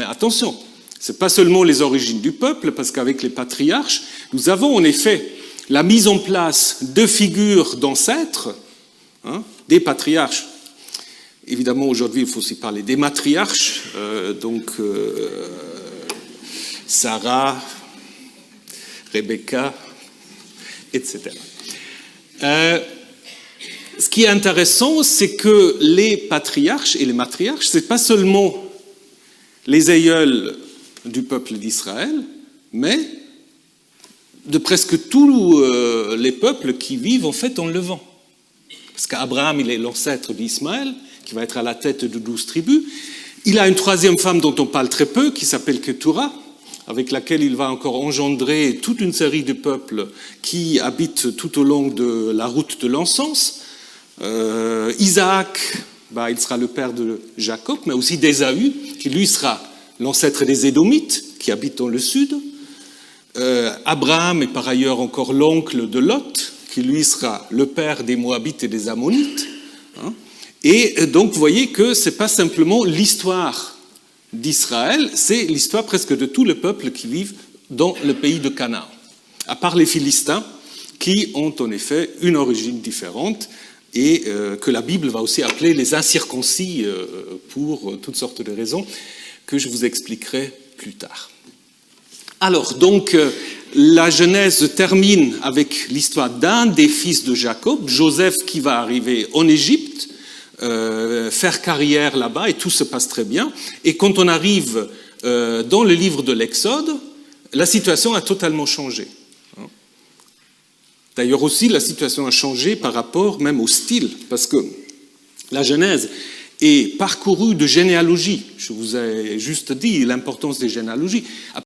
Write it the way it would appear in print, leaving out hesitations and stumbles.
Mais attention, ce n'est pas seulement les origines du peuple, parce qu'avec les patriarches, nous avons en effet la mise en place de figures d'ancêtres, des patriarches. Évidemment, aujourd'hui, il faut aussi parler des matriarches, Sarah, Rebecca, etc. Ce qui est intéressant, c'est que les patriarches et les matriarches, ce n'est pas seulement les aïeuls du peuple d'Israël, mais de presque tous les peuples qui vivent en fait en Levant. Parce qu'Abraham, il est l'ancêtre d'Ismaël, qui va être à la tête de 12 tribus. Il a une troisième femme dont on parle très peu, qui s'appelle Keturah, avec laquelle il va encore engendrer toute une série de peuples qui habitent tout au long de la route de l'encens. Isaac, il sera le père de Jacob, mais aussi d'Ésaü, qui lui sera l'ancêtre des Édomites, qui habitent dans le sud. Abraham est par ailleurs encore l'oncle de Lot, qui lui sera le père des Moabites et des Ammonites. Et donc vous voyez que ce n'est pas simplement l'histoire d'Israël, c'est l'histoire presque de tous les peuples qui vivent dans le pays de Canaan, à part les Philistins, qui ont en effet une origine différente, et que la Bible va aussi appeler les incirconcis pour toutes sortes de raisons que je vous expliquerai plus tard. Alors, donc, la Genèse termine avec l'histoire d'un des fils de Jacob, Joseph, qui va arriver en Égypte, faire carrière là-bas, et tout se passe très bien. Et quand on arrive dans le livre de l'Exode, la situation a totalement changé. D'ailleurs aussi, la situation a changé par rapport même au style, parce que la Genèse est parcourue de généalogies. Je vous ai juste dit l'importance des généalogies.